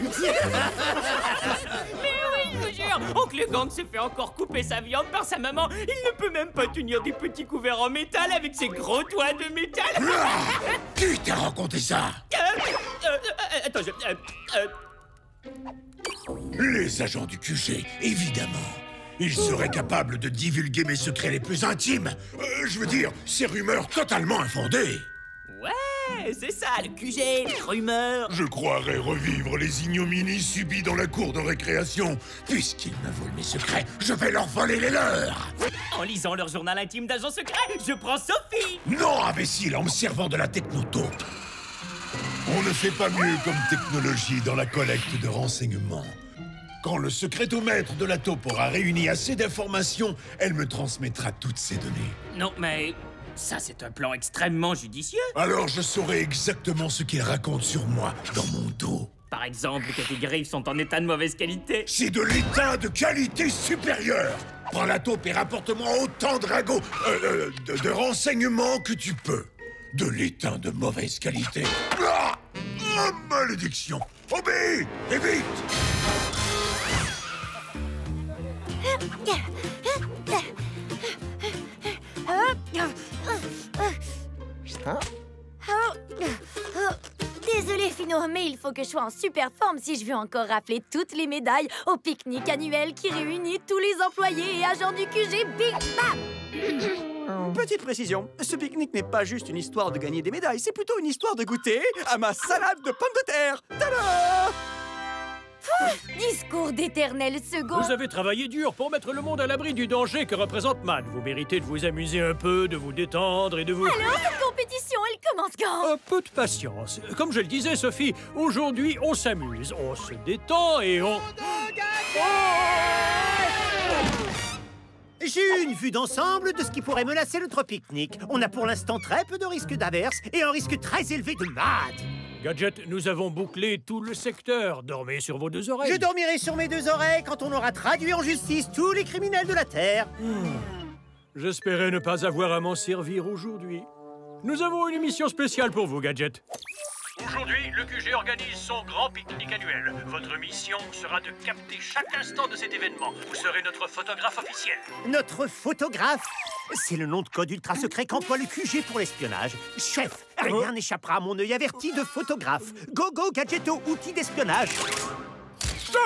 Mais oui, je vous jure, Oncle Gang se fait encore couper sa viande par sa maman. Il ne peut même pas tenir des petits couverts en métal avec ses gros doigts de métal. Qui t'a raconté ça? Attends, Les agents du QG, évidemment. Ils seraient capables de divulguer mes secrets les plus intimes. Je veux dire, ces rumeurs totalement infondées. Ouais, c'est ça, le QG, les rumeurs. Je croirais revivre les ignominies subies dans la cour de récréation. Puisqu'ils me volent mes secrets, je vais leur voler les leurs. En lisant leur journal intime d'agent secret, je prends Sophie. Non, imbécile, en me servant de la technotaupe. On ne fait pas mieux comme technologie dans la collecte de renseignements. Quand le secrétomètre de la taupe aura réuni assez d'informations, elle me transmettra toutes ces données. Non, mais ça, c'est un plan extrêmement judicieux. Alors je saurai exactement ce qu'il raconte sur moi dans mon dos. Par exemple, que tes griffes sont en état de mauvaise qualité. C'est de l'état de qualité supérieure. Prends la taupe et rapporte-moi autant de renseignements que tu peux. De l'étain de mauvaise qualité. Ah! Oh, malédiction! Obéis! Et vite! Désolée, Fino, mais il faut que je sois en super forme si je veux encore rafler toutes les médailles au pique-nique annuel qui réunit tous les employés et agents du QG Big Bam. Petite précision, ce pique-nique n'est pas juste une histoire de gagner des médailles, c'est plutôt une histoire de goûter à ma salade de pommes de terre. Tada! Discours d'éternel second. Vous avez travaillé dur pour mettre le monde à l'abri du danger que représente MAD. Vous méritez de vous amuser un peu, de vous détendre et de vous... Alors, cette compétition, elle commence quand? Un peu de patience. Comme je le disais, Sophie, aujourd'hui, on s'amuse, on se détend et on... J'ai eu une vue d'ensemble de ce qui pourrait menacer notre pique-nique. On a pour l'instant très peu de risques d'averse et un risque très élevé de MAD. Gadget, nous avons bouclé tout le secteur. Dormez sur vos deux oreilles. Je dormirai sur mes deux oreilles quand on aura traduit en justice tous les criminels de la Terre. J'espérais ne pas avoir à m'en servir aujourd'hui. Nous avons une émission spéciale pour vous, Gadget. Aujourd'hui, le QG organise son grand pique-nique annuel. Votre mission sera de capter chaque instant de cet événement. Vous serez notre photographe officiel. Notre photographe? C'est le nom de code ultra secret qu'emploie le QG pour l'espionnage. Chef, rien n'échappera à mon œil averti de photographe. Go, go, Gadgeto, outil d'espionnage.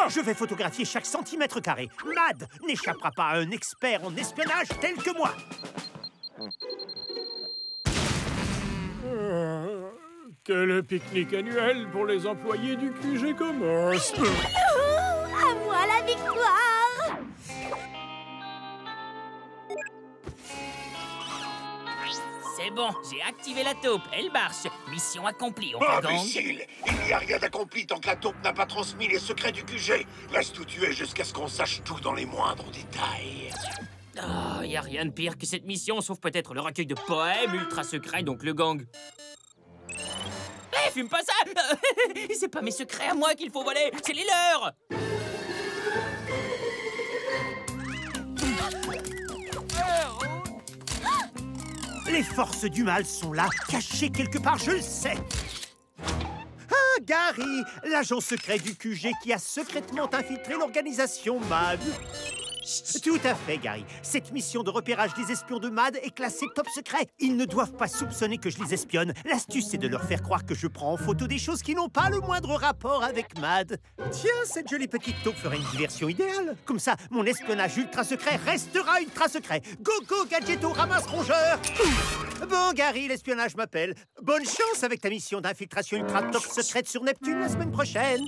Je vais photographier chaque centimètre carré. MAD n'échappera pas à un expert en espionnage tel que moi. Quel pique-nique annuel pour les employés du QG commence. À moi la victoire! C'est bon, j'ai activé la taupe. Elle marche. Mission accomplie, Oncle Gang. Imbécile! Il n'y a rien d'accompli tant que la taupe n'a pas transmis les secrets du QG. Reste où tu es jusqu'à ce qu'on sache tout dans les moindres détails. Oh, y a rien de pire que cette mission, sauf peut-être le recueil de poèmes ultra secrets d'Oncle Gang. Hé, fume pas ça! C'est pas mes secrets à moi qu'il faut voler, c'est les leurs! Les forces du mal sont là, cachées quelque part, je le sais. Ah, Gary, l'agent secret du QG qui a secrètement infiltré l'organisation MAD. Tout à fait, Gary. Cette mission de repérage des espions de MAD est classée top secret. Ils ne doivent pas soupçonner que je les espionne. L'astuce, c'est de leur faire croire que je prends en photo des choses qui n'ont pas le moindre rapport avec MAD. Tiens, cette jolie petite taupe ferait une diversion idéale. Comme ça, mon espionnage ultra secret restera ultra secret. Go, go, Gadgeto, ramasse rongeur. Bon, Gary, l'espionnage m'appelle. Bonne chance avec ta mission d'infiltration ultra top secrète sur Neptune la semaine prochaine.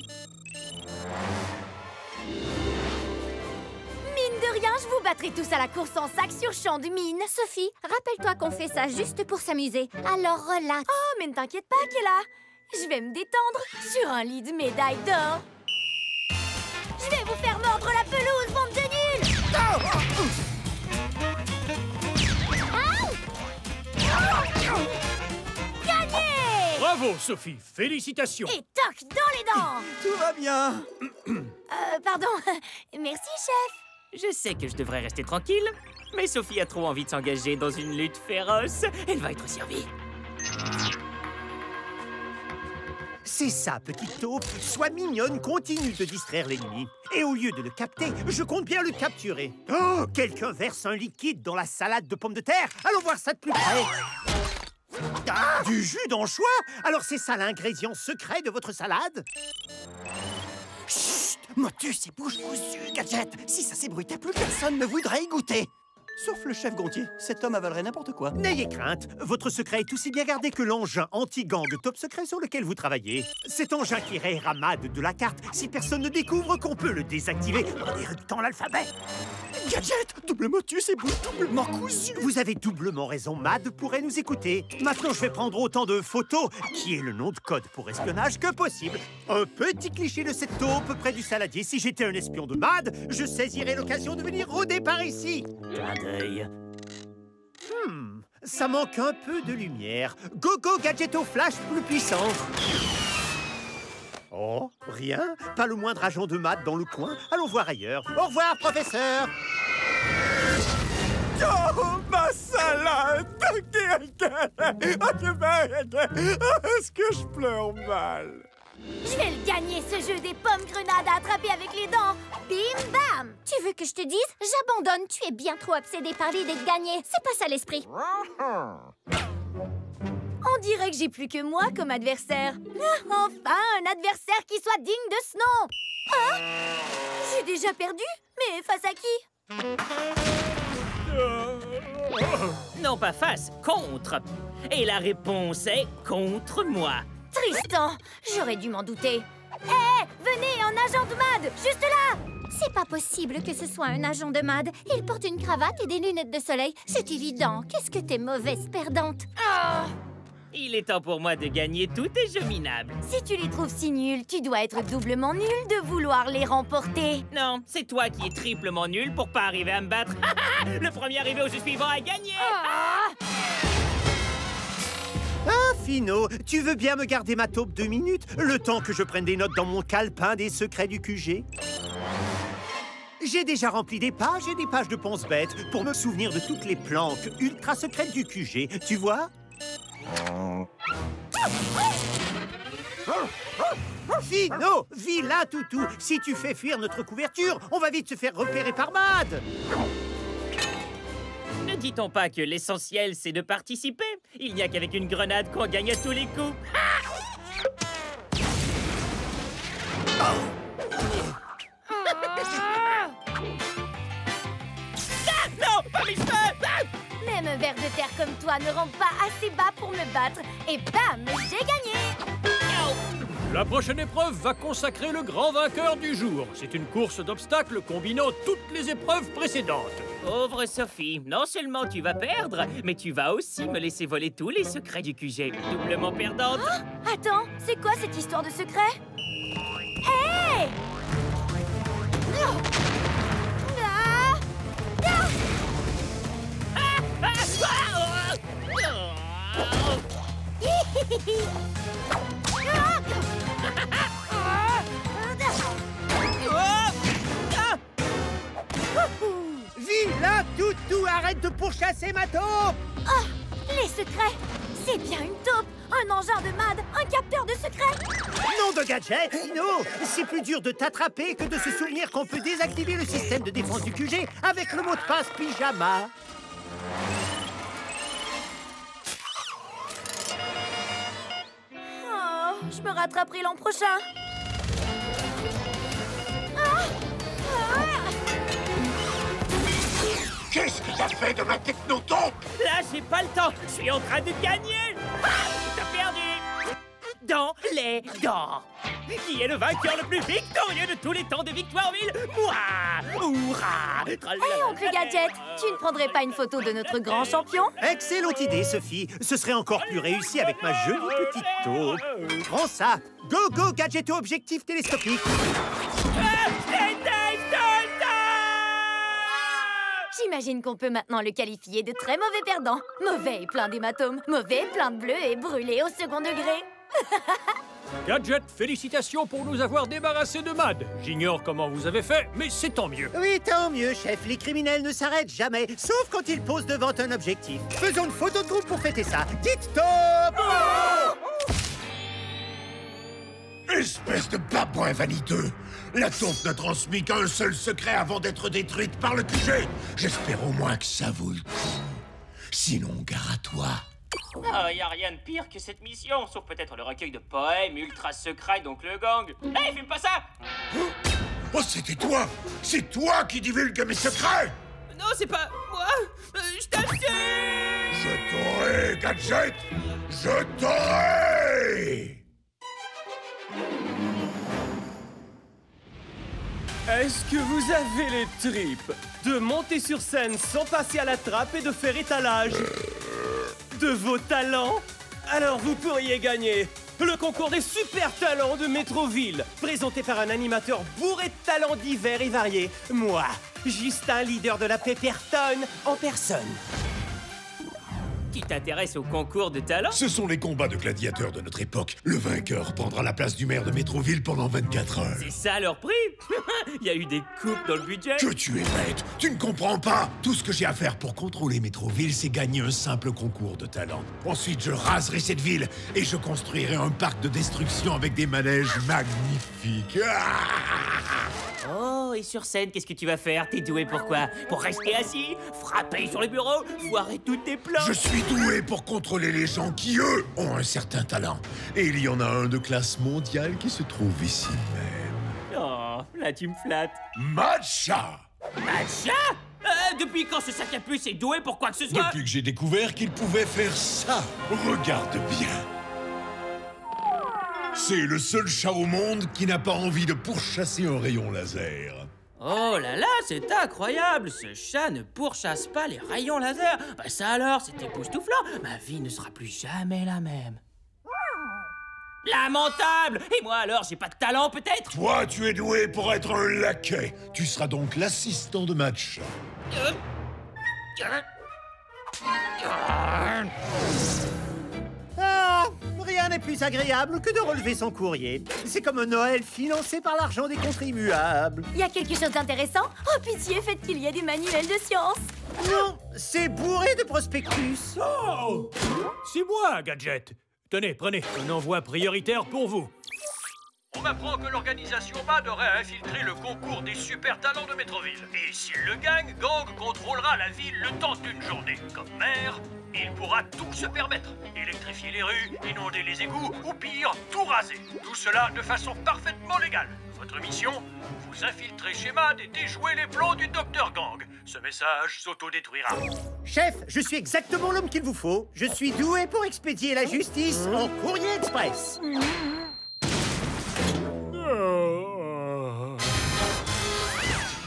De rien, je vous battrai tous à la course en sac sur champ de mine. Sophie, rappelle-toi qu'on fait ça juste pour s'amuser. Alors relax. Oh, mais ne t'inquiète pas, Kella. Je vais me détendre sur un lit de médailles d'or. Je vais vous faire mordre la pelouse, bande de nuls. Gagné! Bravo, Sophie. Félicitations. Et toc dans les dents. Tout va bien. Pardon. Merci, chef. Je sais que je devrais rester tranquille, mais Sophie a trop envie de s'engager dans une lutte féroce. Elle va être servie. C'est ça, petite taupe. Sois mignonne, continue de distraire l'ennemi. Et au lieu de le capter, je compte bien le capturer. Oh, quelqu'un verse un liquide dans la salade de pommes de terre. Allons voir ça de plus près. Ah, du jus d'anchois? Alors c'est ça l'ingrédient secret de votre salade? Chut! Motus et bouche cousue, Gadget. Si ça s'ébruitait, plus personne ne voudrait y goûter. Sauf le chef Gontier. Cet homme avalerait n'importe quoi. N'ayez crainte, votre secret est aussi bien gardé que l'engin anti-gang top secret sur lequel vous travaillez. Cet engin qui rayera Mad de la carte si personne ne découvre qu'on peut le désactiver en éruptant l'alphabet. Gadget! Double motus et bouche doublement cousue. Vous avez doublement raison, Mad pourrait nous écouter. Maintenant, je vais prendre autant de photos, qui est le nom de code pour espionnage, que possible. Un petit cliché de cette taupe près du saladier. Si j'étais un espion de Mad, je saisirais l'occasion de venir rôder par ici. Clin d'œil. Ça manque un peu de lumière. Go-go Gadgeto Flash plus puissant. Oh, rien? Pas le moindre agent de Mad dans le coin? Allons voir ailleurs. Au revoir, professeur! Oh, ma salade! Est-ce que je pleure mal? Je vais le gagner, ce jeu des pommes grenades à attraper avec les dents. Bim bam! Tu veux que je te dise? J'abandonne. Tu es bien trop obsédé par l'idée de gagner. C'est pas ça l'esprit. On dirait que j'ai plus que moi comme adversaire. Enfin, un adversaire qui soit digne de ce nom. Ah! J'ai déjà perdu? Mais face à qui? Non, pas face, contre. Et la réponse est contre moi. Tristan, j'aurais dû m'en douter. Hé, venez, un agent de Mad, juste là! C'est pas possible que ce soit un agent de Mad. Il porte une cravate et des lunettes de soleil. C'est évident. Qu'est-ce que t'es mauvaise perdante. Oh! Il est temps pour moi de gagner tous tes jeux minables. Si tu les trouves si nuls, tu dois être doublement nul de vouloir les remporter. Non, c'est toi qui es triplement nul pour pas arriver à me battre. Le premier arrivé au jeu suivant a gagné. Ah, Fino, tu veux bien me garder ma taupe 2 minutes? Le temps que je prenne des notes dans mon calepin des secrets du QG? J'ai déjà rempli des pages et des pages de ponce-bête pour me souvenir de toutes les planques ultra secrètes du QG, tu vois? Fino, vilain toutou, si tu fais fuir notre couverture, on va vite se faire repérer par Mad. Ne dit-on pas que l'essentiel, c'est de participer? Il n'y a qu'avec une grenade qu'on gagne à tous les coups. Non, pas mes cheveux! Même un ver de terre comme toi ne rentre pas assez bas pour me battre. Et bam, j'ai gagné! La prochaine épreuve va consacrer le grand vainqueur du jour. C'est une course d'obstacles combinant toutes les épreuves précédentes. Pauvre Sophie, non seulement tu vas perdre, mais tu vas aussi me laisser voler tous les secrets du QG. Doublement perdante. Oh, attends, c'est quoi cette histoire de secret? Hé! Vilain toutou, arrête de pourchasser ma taupe! Oh, les secrets! C'est bien une taupe, un engin de Mad, un capteur de secrets! Nom de gadget, Fino! C'est plus dur de t'attraper que de se souvenir qu'on peut désactiver le système de défense du QG avec le mot de passe pyjama. Oh, je me rattraperai l'an prochain. Qu'est-ce que t'as fait de ma technotompe? Là, j'ai pas le temps. Je suis en train de gagner. Ah, t'as perdu. Dans les dents. Qui est le vainqueur le plus victorieux de tous les temps de Victorville? Moi! Hourra! Hé, oncle Gadget, tu ne prendrais pas une photo de notre grand champion? Excellente idée, Sophie. Ce serait encore plus réussi avec ma jolie petite taupe. Prends ça. Go, go, Gadgeto objectif télescopique. J'imagine qu'on peut maintenant le qualifier de très mauvais perdant. Mauvais et plein d'hématomes. Mauvais, plein de bleu et brûlé au second degré. Gadget, félicitations pour nous avoir débarrassés de Mad. J'ignore comment vous avez fait, mais c'est tant mieux. Oui, tant mieux, chef. Les criminels ne s'arrêtent jamais, sauf quand ils posent devant un objectif. Faisons une photo de groupe pour fêter ça. Dites stop! Espèce de babouin vaniteux! La taupe n'a transmis qu'un seul secret avant d'être détruite par le QG! J'espère au moins que ça vaut le coup. Sinon, gare à toi. Ah, y a rien de pire que cette mission, sauf peut-être le recueil de poèmes ultra secrets d'Oncle Gang. Hé, fume pas ça! Oh, c'était toi! C'est toi qui divulgue mes secrets! Non, c'est pas moi! Je t'assure! Je t'aurai, Gadget! Je t'aurai! Est-ce que vous avez les tripes de monter sur scène sans passer à la trappe et de faire étalage de vos talents? Alors vous pourriez gagner le concours des super talents de Métroville, présenté par un animateur bourré de talents divers et variés. Moi, Justin, leader de la Pepperton, en personne. Tu t'intéresses au concours de talent? Ce sont les combats de gladiateurs de notre époque. Le vainqueur prendra la place du maire de Métroville pendant 24 heures. C'est ça leur prix? Il y a eu des coupes dans le budget? Que tu es bête! Tu ne comprends pas! Tout ce que j'ai à faire pour contrôler Métroville, c'est gagner un simple concours de talent. Ensuite, je raserai cette ville et je construirai un parc de destruction avec des manèges magnifiques. Oh, et sur scène, qu'est-ce que tu vas faire? T'es doué pour quoi? Pour rester assis? Frapper sur le bureau? Foirer tous tes plans? Je suis doué pour contrôler les gens qui, eux, ont un certain talent. Et il y en a un de classe mondiale qui se trouve ici même. Oh, là tu me flattes. Matcha! Matcha? Depuis quand ce sac à puce est doué pour quoi que ce soit? Depuis que j'ai découvert qu'il pouvait faire ça. Regarde bien. C'est le seul chat au monde qui n'a pas envie de pourchasser un rayon laser. Oh là là, c'est incroyable! Ce chat ne pourchasse pas les rayons laser! Bah ça alors, c'est époustouflant! Ma vie ne sera plus jamais la même. Lamentable! Et moi alors, j'ai pas de talent peut-être? Toi, tu es doué pour être un laquais. Tu seras donc l'assistant de Matcha. Ah, rien n'est plus agréable que de relever son courrier. C'est comme un Noël financé par l'argent des contribuables. Y a quelque chose d'intéressant? Oh pitié, faites qu'il y ait des manuels de science. Non, c'est bourré de prospectus. Oh! C'est moi, Gadget. Tenez, prenez, un envoi prioritaire pour vous. On m'apprend que l'organisation MAD aurait infiltré le concours des super talents de Métroville. Et s'il le gagne, Gang contrôlera la ville le temps d'une journée. Comme maire, il pourra tout se permettre. Électrifier les rues, inonder les égouts, ou pire, tout raser. Tout cela de façon parfaitement légale. Votre mission, vous infiltrer chez MAD et déjouer les plans du Dr Gang. Ce message s'autodétruira. Chef, je suis exactement l'homme qu'il vous faut. Je suis doué pour expédier la justice en courrier express.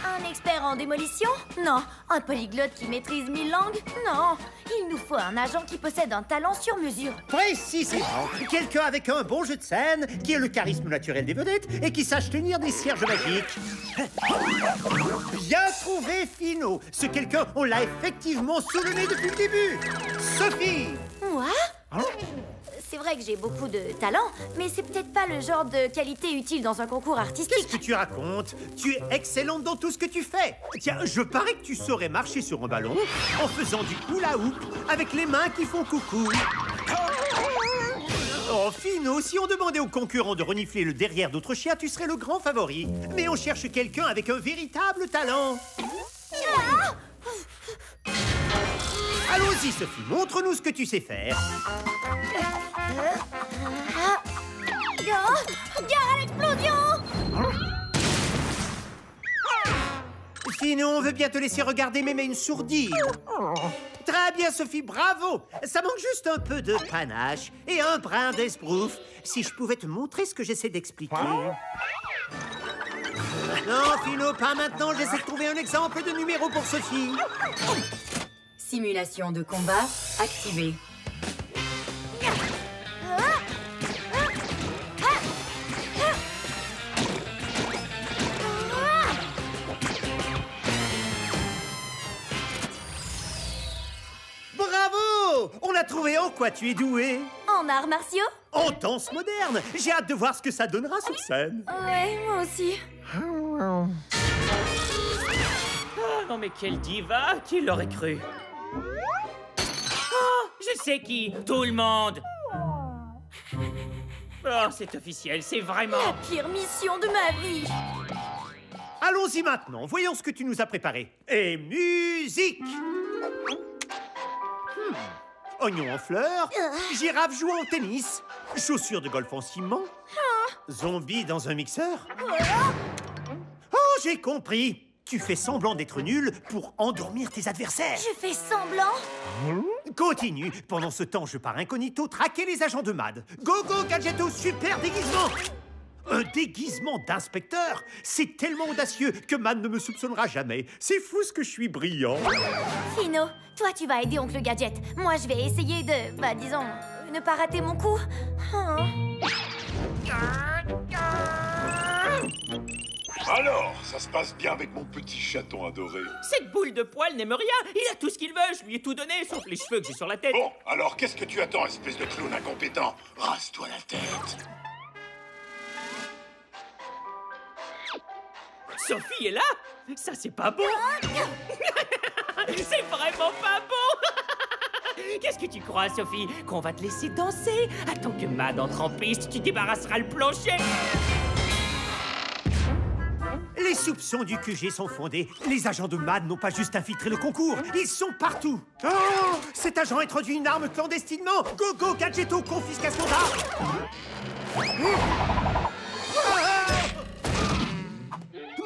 Un expert en démolition? Non. Un polyglotte qui maîtrise 1000 langues? Non. Il nous faut un agent qui possède un talent sur mesure. Précisément. Quelqu'un avec un bon jeu de scène, qui ait le charisme naturel des vedettes et qui sache tenir des cierges magiques. Bien trouvé, Fino. Ce quelqu'un, on l'a effectivement sous le nez depuis le début. Sophie! Moi? C'est vrai que j'ai beaucoup de talent, mais c'est peut-être pas le genre de qualité utile dans un concours artistique. Qu'est-ce que tu racontes? Tu es excellente dans tout ce que tu fais. Tiens, je parie que tu saurais marcher sur un ballon en faisant du hula hoop avec les mains qui font coucou. Oh, Fino, si on demandait aux concurrents de renifler le derrière d'autres chiens, tu serais le grand favori. Mais on cherche quelqu'un avec un véritable talent. Allons-y, Sophie, montre-nous ce que tu sais faire. Gare à l'explosion! Fino, on veut bien te laisser regarder mémé une sourdine. Très bien, Sophie, bravo. Ça manque juste un peu de panache et un brin d'esbrouf. Si je pouvais te montrer ce que j'essaie d'expliquer. Non, Fino, pas maintenant. J'essaie de trouver un exemple de numéro pour Sophie. Simulation de combat activée. Bravo! On a trouvé en quoi tu es doué. En arts martiaux? En danse moderne. J'ai hâte de voir ce que ça donnera sur scène. Ouais, moi aussi. Oh non mais quelle diva! Qui l'aurait cru? Oh, je sais qui! Tout le monde! Oh, c'est officiel, c'est vraiment... La pire mission de ma vie. Allons-y maintenant, voyons ce que tu nous as préparé. Et musique. Oignon en fleurs, girafe jouant au tennis, chaussures de golf en ciment, zombie dans un mixeur. Oh, j'ai compris. Tu fais semblant d'être nul pour endormir tes adversaires. Je fais semblant. Continue. Pendant ce temps, je pars incognito traquer les agents de MAD. Go, go, Gadgetto, super déguisement. Un déguisement d'inspecteur? C'est tellement audacieux que MAD ne me soupçonnera jamais. C'est fou ce que je suis brillant. Fino, toi tu vas aider Oncle Gadget. Moi je vais essayer de, disons, ne pas rater mon coup. Alors, ça se passe bien avec mon petit chaton adoré. Cette boule de poil n'aime rien. Il a tout ce qu'il veut. Je lui ai tout donné, sauf les cheveux que j'ai sur la tête. Bon, alors qu'est-ce que tu attends, espèce de clown incompétent? Rase-toi la tête. Sophie est là? Ça, c'est pas bon. C'est vraiment pas bon. Qu'est-ce que tu crois, Sophie? Qu'on va te laisser danser? Attends que Mad entre en piste, tu débarrasseras le plancher. Les soupçons du QG sont fondés. Les agents de MAD n'ont pas juste infiltré le concours, ils sont partout. Oh, cet agent introduit une arme clandestinement. Go, go, Gadgetto, confiscation d'armes.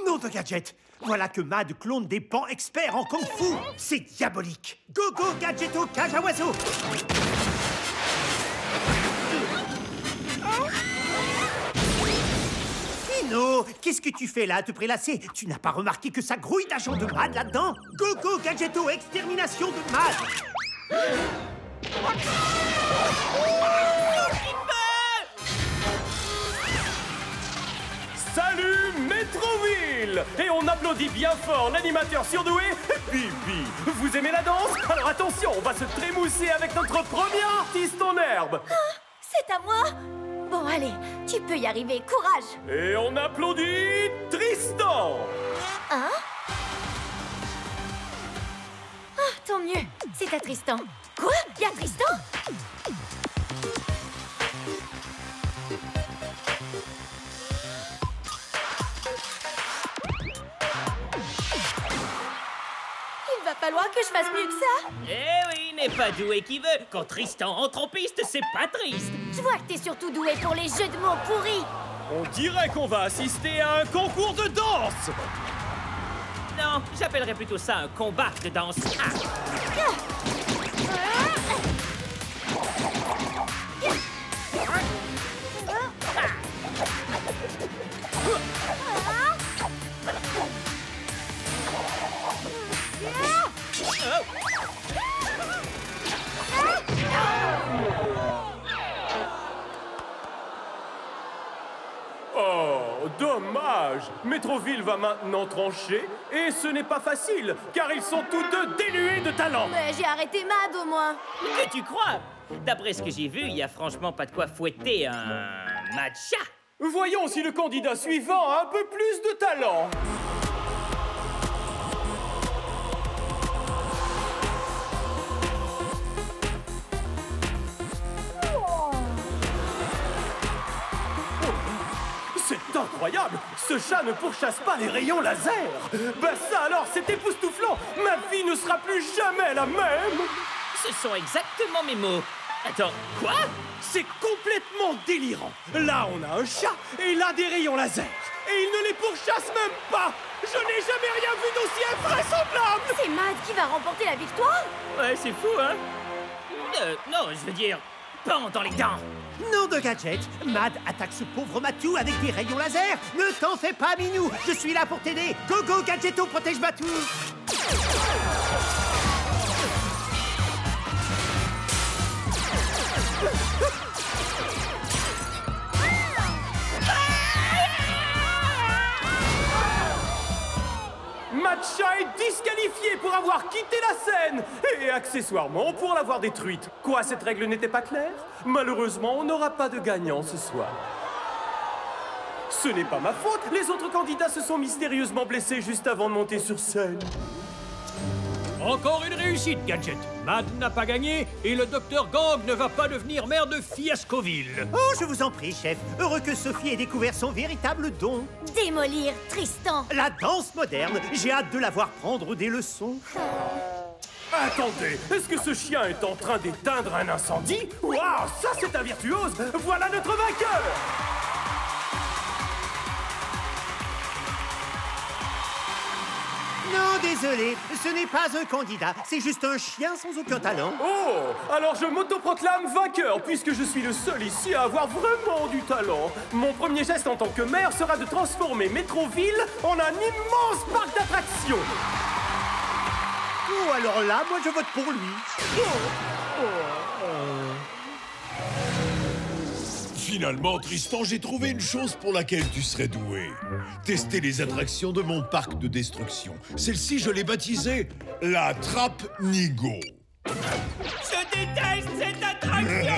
Nom de Gadget. Voilà que MAD clone des pans experts en kung-fu. C'est diabolique. Go, go, Gadgetto, cage à oiseaux. Fino, qu'est-ce que tu fais là à te prélasser? Tu n'as pas remarqué que ça grouille d'agents de MAD là-dedans? Go, go, Gadgetto, extermination de MAD. Salut Métroville! Et on applaudit bien fort l'animateur surdoué, Bibi. Vous aimez la danse? Alors attention, on va se trémousser avec notre premier artiste en herbe. C'est à moi? Bon, allez, tu peux y arriver, courage. Et on applaudit Tristan. Hein? Ah, tant mieux, c'est à Tristan. Quoi? Il y a Tristan? Il va falloir que je fasse mieux que ça. Eh oui, n'est pas doué qui veut. Quand Tristan entre en piste, c'est pas triste. Je vois que t'es surtout doué pour les jeux de mots pourris. On dirait qu'on va assister à un concours de danse. Non, j'appellerais plutôt ça un combat de danse. Oh, dommage! Métroville va maintenant trancher, et ce n'est pas facile, car ils sont tous deux dénués de talent! Mais j'ai arrêté Mad au moins. Que tu crois? D'après ce que j'ai vu, il y a franchement pas de quoi fouetter un matcha. Voyons si le candidat suivant a un peu plus de talent! C'est incroyable! Ce chat ne pourchasse pas les rayons laser! Ben ça alors, c'est époustouflant! Ma vie ne sera plus jamais la même! Ce sont exactement mes mots. Attends, quoi? C'est complètement délirant! Là, on a un chat et là, des rayons laser! Et il ne les pourchasse même pas! Je n'ai jamais rien vu d'aussi invraisemblable! C'est Mad qui va remporter la victoire? Ouais, c'est fou, hein? Non, je veux dire, pas dans les dents! Nom de Gadget, Mad attaque ce pauvre Matou avec des rayons laser. Ne t'en fais pas, Minou, je suis là pour t'aider. Go, go, Gadgetto, protège Matou. Matcha est disqualifié pour avoir quitté la scène et accessoirement pour l'avoir détruite. Quoi, cette règle n'était pas claire? Malheureusement, on n'aura pas de gagnant ce soir. Ce n'est pas ma faute, les autres candidats se sont mystérieusement blessés juste avant de monter sur scène. Encore une réussite, Gadget. Mad n'a pas gagné et le Dr Gang ne va pas devenir maire de Fiascoville. Oh, je vous en prie, chef. Heureux que Sophie ait découvert son véritable don. Démolir Tristan. La danse moderne. J'ai hâte de la voir prendre des leçons. Attendez, est-ce que ce chien est en train d'éteindre un incendie? Waouh, ça c'est un virtuose! Voilà notre vainqueur! Non, désolé, ce n'est pas un candidat, c'est juste un chien sans aucun talent. Oh, alors je m'autoproclame vainqueur puisque je suis le seul ici à avoir vraiment du talent. Mon premier geste en tant que maire sera de transformer Métroville en un immense parc d'attractions. Oh, alors là, moi je vote pour lui. Finalement, Tristan, j'ai trouvé une chose pour laquelle tu serais doué. Tester les attractions de mon parc de destruction. Celle-ci, je l'ai baptisée la Trappe Nigo. Je déteste cette attraction.